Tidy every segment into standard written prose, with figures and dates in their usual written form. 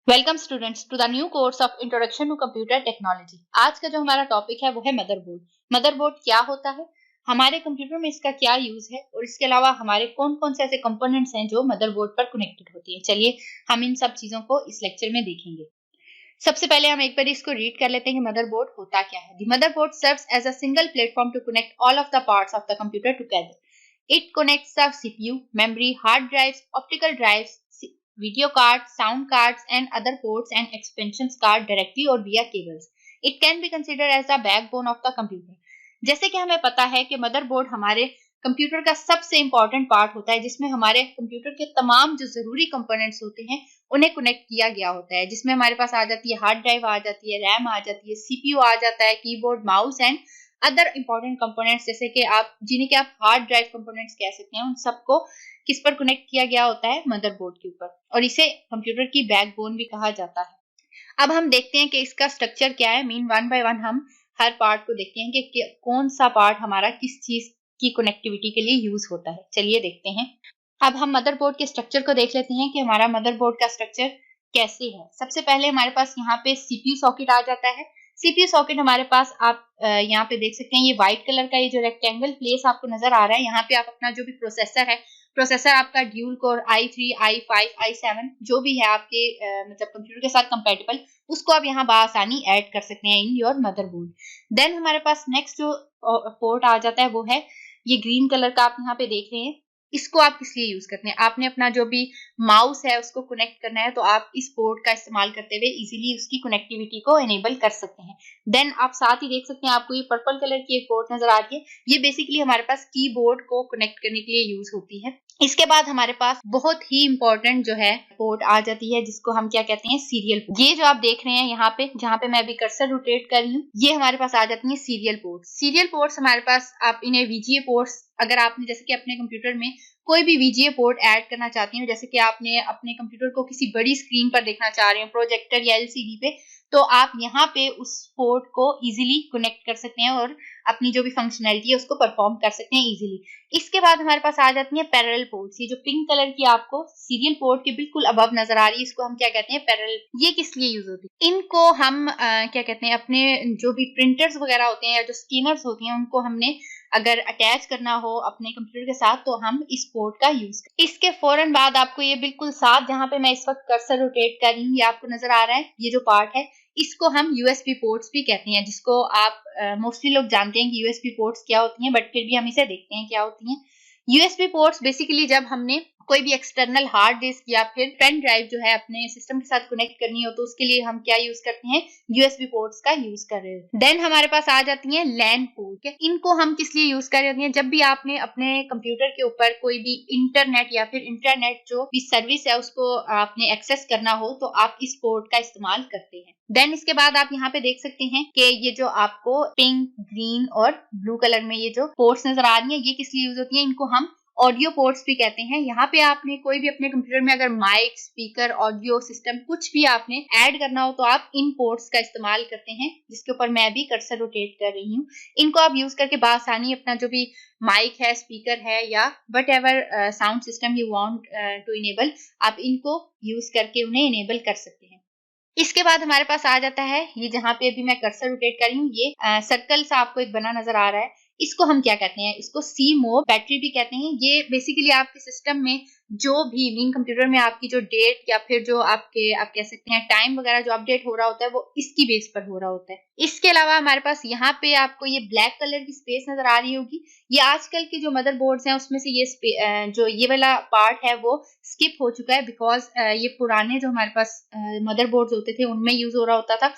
Welcome students to the new course of introduction to computer technology. आज का जो हमारा टॉपिक है वो है मदरबोर्ड। मदरबोर्ड क्या होता है, हमारे कंप्यूटर में इसका क्या यूज है और इसके अलावा हमारे कौन कौन से ऐसे कंपोनेंट्स हैं जो मदरबोर्ड पर कनेक्टेड होती हैं। चलिए हम इन सब चीजों को इस लेक्चर में देखेंगे। सबसे पहले हम एक बार इसको रीड कर लेते हैं कि मदरबोर्ड होता क्या है। The motherboard serves as a single platform to connect all of the parts of the computer together. It connects the CPU, memory, hard drives, optical drives, video cards, sound cards, and other ports and expansion cards directly or via cables. It can be considered as the backbone of the computer. जैसे कि हमें पता है कि motherboard हमारे computer का सबसे important part होता है, जिसमें हमारे कंप्यूटर के तमाम जो जरूरी कंपोनेंट्स होते हैं उन्हें कनेक्ट किया गया होता है, जिसमें हमारे पास आ जाती है हार्ड ड्राइव, आ जाती है रैम, आ जाती है सीपीयू, आ जाता है keyboard, mouse and other important components, जैसे कि आप जिन्हें कि आप हार्ड ड्राइव कंपोनेंट्स कह सकते हैं। उन सबको किस पर कनेक्ट किया गया होता है, मदरबोर्ड के ऊपर, और इसे कंप्यूटर की बैकबोन भी कहा जाता है। अब हम देखते हैं कि इसका स्ट्रक्चर क्या है। मीन वन बाय वन हम हर पार्ट को देखते हैं कि कौन सा पार्ट हमारा किस चीज की कनेक्टिविटी के लिए यूज होता है। चलिए देखते हैं। अब हम मदरबोर्ड के स्ट्रक्चर को देख लेते हैं कि हमारा मदरबोर्ड का स्ट्रक्चर कैसे है। सबसे पहले हमारे पास यहाँ पे सीपीयू सॉकेट आ जाता है। सीपीयू सॉकेट हमारे पास आप यहाँ पे देख सकते हैं, ये व्हाइट कलर का ये जो रेक्टेंगल प्लेस आपको नजर आ रहा है, यहाँ पे आप अपना जो भी प्रोसेसर है, प्रोसेसर आपका dual core i3, i5, i7 जो भी है आपके मतलब कंप्यूटर के साथ कंपेटेबल, उसको आप यहाँ बआसानी ऐड कर सकते हैं इन योर मदरबोर्ड। देन हमारे पास नेक्स्ट जो पोर्ट आ जाता है वो है ये ग्रीन कलर का, आप यहाँ पे देख रहे हैं। इसको आप किस लिए यूज करते हैं, आपने अपना जो भी माउस है उसको कनेक्ट करना है तो आप इस पोर्ट का इस्तेमाल करते हुए इजीली उसकी कनेक्टिविटी को एनेबल कर सकते हैं। देन आप साथ ही देख सकते हैं, आपको ये पर्पल कलर की एक पोर्ट नजर आ रही है, ये बेसिकली हमारे पास कीबोर्ड को कनेक्ट करने के लिए यूज होती है। इसके बाद हमारे पास बहुत ही इंपॉर्टेंट जो है पोर्ट आ जाती है, जिसको हम क्या कहते हैं, सीरियल पोर्ट। ये जो आप देख रहे हैं यहाँ पे, जहाँ पे मैं अभी कर्सर रोटेट कर रही हूँ, ये हमारे पास आ जाती है सीरियल पोर्ट। सीरियल पोर्ट्स हमारे पास, आप इन्हें वीजीए पोर्ट्स, अगर आपने जैसे कि अपने कंप्यूटर में कोई भी वीजीए पोर्ट ऐड करना चाहती हैं, जैसे कि आपने अपने कंप्यूटर को किसी बड़ी स्क्रीन पर देखना चाह रहे हैं, प्रोजेक्टर या एलसीडी पे, तो आप यहाँ पे उस पोर्ट को इजीली कनेक्ट कर सकते हैं और अपनी जो भी फंक्शनैलिटी है उसको परफॉर्म कर सकते हैं इजीली। इसके बाद हमारे पास आ जाती है पैरेलल पोर्ट्स। ये जो पिंक कलर की आपको सीरियल पोर्ट के बिल्कुल अबव नजर आ रही है, इसको हम क्या कहते हैं, पैरेलल। ये किस लिए यूज होती है, इनको हम क्या कहते हैं, अपने जो भी प्रिंटर्स वगैरह होते हैं या जो स्कैनर्स होती हैं, उनको हमने अगर अटैच करना हो अपने कंप्यूटर के साथ तो हम इस पोर्ट का यूज करें। इसके फौरन बाद आपको ये बिल्कुल साथ, जहां पे मैं इस वक्त कर्सर रोटेट कर रही हूँ, ये आपको नजर आ रहा है, ये जो पार्ट है इसको हम यूएसबी पोर्ट्स भी कहते हैं, जिसको आप मोस्टली लोग जानते हैं कि यूएसबी पोर्ट्स क्या होती हैं, बट फिर भी हम इसे देखते हैं क्या होती हैं। यूएसबी पोर्ट्स बेसिकली जब हमने कोई भी एक्सटर्नल हार्ड डिस्क या फिर पेन ड्राइव जो है अपने सिस्टम के साथ कनेक्ट करनी हो, तो उसके लिए हम क्या यूज करते हैं, यूएसबी पोर्ट्स का यूज कर रहे हो। देन हमारे पास आ जाती हैं लैन पोर्ट। इनको हम किस लिए यूज कर रहे हैं, जब भी आपने अपने कंप्यूटर के ऊपर कोई भी इंटरनेट या फिर इंटरनेट जो भी सर्विस है उसको आपने एक्सेस करना हो तो आप इस पोर्ट का इस्तेमाल करते हैं। देन इसके बाद आप यहाँ पे देख सकते हैं कि ये जो आपको पिंक, ग्रीन और ब्लू कलर में ये जो पोर्ट्स नजर आ रही हैं, ये किस लिए यूज होती हैं, इनको हम ऑडियो पोर्ट्स भी कहते हैं। यहाँ पे आपने कोई भी अपने कंप्यूटर में अगर माइक, स्पीकर, ऑडियो सिस्टम कुछ भी आपने ऐड करना हो तो आप इन पोर्ट्स का इस्तेमाल करते हैं, जिसके ऊपर मैं भी कर्सर रोटेट कर रही हूँ। इनको आप यूज करके बासानी अपना जो भी माइक है, स्पीकर है या whatever sound system you want to enable, आप इनको यूज करके उन्हें इनेबल कर सकते हैं। इसके बाद हमारे पास आ जाता है ये, जहाँ पे अभी मैं कर्सर रोटेट कर रही हूँ, ये सर्कल सा आपको एक बना नजर आ रहा है, इसको हम क्या कहते हैं, इसको सी मोड बैटरी भी कहते हैं। ये बेसिकली आपके सिस्टम में जो भी मीन कंप्यूटर में आपकी जो डेट या फिर जो आपके आप कह सकते हैं टाइम वगैरह जो अपडेट हो रहा होता है वो इसकी बेस पर हो रहा होता है। इसके अलावा हमारे पास यहाँ पे आपको ये ब्लैक कलर की स्पेस नजर आ रही होगी, ये आजकल के जो मदरबोर्ड्स हैं उसमें से ये जो ये वाला पार्ट है वो स्किप हो चुका है, बिकॉज ये पुराने जो हमारे पास मदरबोर्ड्स होते थे उनमें यूज हो रहा होता था।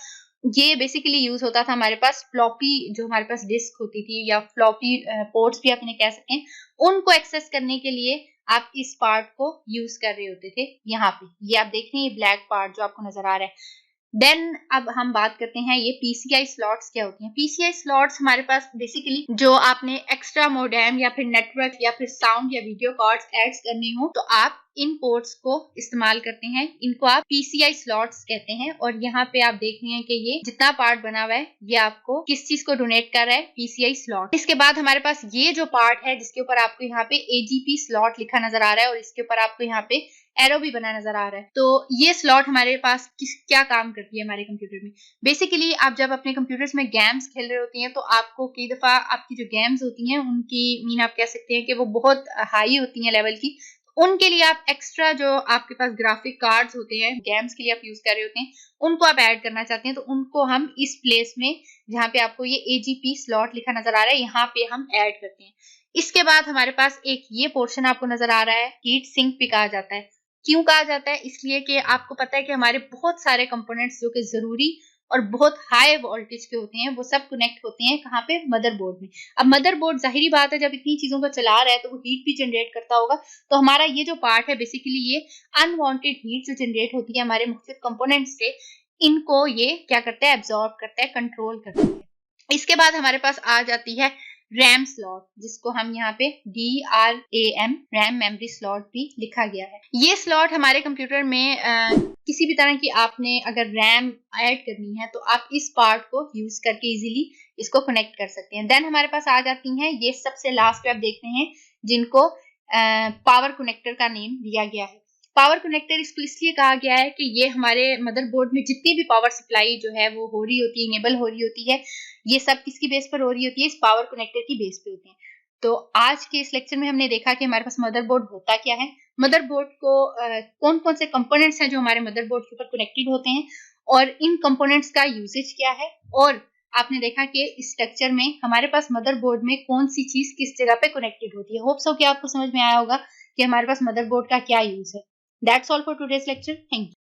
ये बेसिकली यूज होता था हमारे पास फ्लॉपी, जो हमारे पास डिस्क होती थी या फ्लॉपी पोर्ट्स भी आप इन्हें कह सकते हैं, उनको एक्सेस करने के लिए आप इस पार्ट को यूज कर रहे होते थे। यहाँ पे ये आप देख रहे हैं, ये ब्लैक पार्ट जो आपको नजर आ रहा है। देन अब हम बात करते हैं ये पीसीआई स्लॉट्स क्या होती हैं। पीसीआई स्लॉट्स हमारे पास बेसिकली जो आपने एक्स्ट्रा मोडेम या फिर नेटवर्क या फिर साउंड या वीडियो कार्ड्स ऐड करने हो तो आप इन पोर्ट्स को इस्तेमाल करते हैं, इनको आप पीसीआई स्लॉट्स कहते हैं। और यहाँ पे आप देख रहे हैं कि ये जितना पार्ट बना हुआ है ये आपको किस चीज को डोनेट कर रहा है, पीसीआई स्लॉट। इसके बाद हमारे पास ये जो पार्ट है जिसके ऊपर आपको यहाँ पे एजीपी स्लॉट लिखा नजर आ रहा है और इसके ऊपर आपको यहाँ पे एरो भी बना नजर आ रहा है। तो ये स्लॉट हमारे पास क्या काम करती है हमारे कंप्यूटर में। बेसिकली आप जब अपने कंप्यूटर्स में गेम्स खेल रहे होती हैं तो आपको कई दफा आपकी जो गेम्स होती हैं उनकी मीन आप कह सकते हैं कि वो बहुत हाई होती हैं लेवल की। उनके लिए आप एक्स्ट्रा जो आपके पास ग्राफिक कार्ड्स होते हैं गेम्स के लिए आप यूज कर रहे होते हैं उनको आप ऐड करना चाहते हैं, तो उनको हम इस प्लेस में जहाँ पे आपको ये AGP स्लॉट लिखा नजर आ रहा है यहाँ पे हम ऐड करते हैं। इसके बाद हमारे पास एक ये पोर्शन आपको नजर आ रहा है हीट सिंक भी कहा जाता है। क्यों कहा जाता है? इसलिए कि आपको पता है कि हमारे बहुत सारे कंपोनेंट्स जो कि जरूरी और बहुत हाई वोल्टेज के होते हैं वो सब कनेक्ट होते हैं कहाँ पे, मदरबोर्ड में। अब मदरबोर्ड जाहिरी बात है जब इतनी चीजों को चला रहा है तो वो हीट भी जनरेट करता होगा। तो हमारा ये जो पार्ट है बेसिकली ये अनवांटेड हीट जो जनरेट होती है हमारे मुख्तलिफ कंपोनेंट्स से, इनको ये क्या करता है, एब्जॉर्ब करता है, कंट्रोल करता है। इसके बाद हमारे पास आ जाती है रैम स्लॉट, जिसको हम यहाँ पे DRAM रैम मेमोरी स्लॉट भी लिखा गया है। ये स्लॉट हमारे कंप्यूटर में किसी भी तरह की आपने अगर रैम ऐड करनी है तो आप इस पार्ट को यूज करके इजीली इसको कनेक्ट कर सकते हैं। देन हमारे पास आ जाती हैं ये सबसे लास्ट पे आप देखते हैं जिनको पावर कनेक्टर का नेम दिया गया है। पावर कनेक्टर इसको इसलिए कहा गया है कि ये हमारे मदरबोर्ड में जितनी भी पावर सप्लाई जो है वो हो रही होती है, इनेबल हो रही होती है, ये सब किसकी बेस पर हो रही होती है, इस पावर कनेक्टर की बेस पे होती है। तो आज के इस लेक्चर में हमने देखा कि हमारे पास मदरबोर्ड होता क्या है, मदरबोर्ड को कौन कौन से कंपोनेंट्स हैं जो हमारे मदरबोर्ड के ऊपर कनेक्टेड होते हैं और इन कंपोनेंट्स का यूजेज क्या है, और आपने देखा कि इस स्ट्रक्चर में हमारे पास मदरबोर्ड में कौन सी चीज किस जगह पे कनेक्टेड होती है। होप सो कि आपको समझ में आया होगा कि हमारे पास मदरबोर्ड का क्या यूज है। That's all for today's lecture. Thank you.